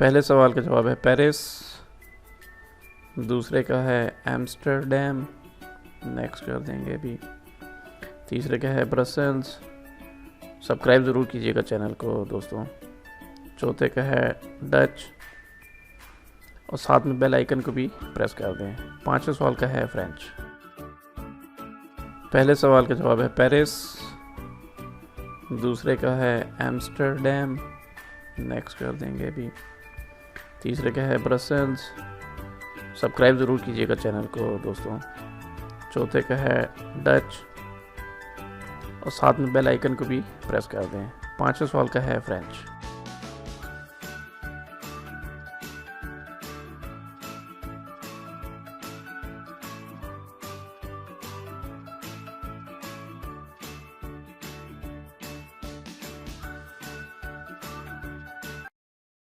पहले सवाल का जवाब है पेरिस, दूसरे का है एम्स्टर्डम, नेक्स्ट कर देंगे अभी। तीसरे का है ब्रसेल्स, सब्सक्राइब ज़रूर कीजिएगा चैनल को दोस्तों। चौथे का है डच और साथ में बेल आइकन को भी प्रेस कर दें। पांचवें सवाल का है फ्रेंच। पहले सवाल का जवाब है पेरिस, दूसरे का है एम्स्टर्डम, नेक्स्ट कर देंगे अभी। तीसरे का है ब्रसेल्स, सब्सक्राइब ज़रूर कीजिएगा चैनल को दोस्तों। चौथे का है डच और साथ में बेल आइकन को भी प्रेस कर दें। पांचवें सवाल का है फ्रेंच।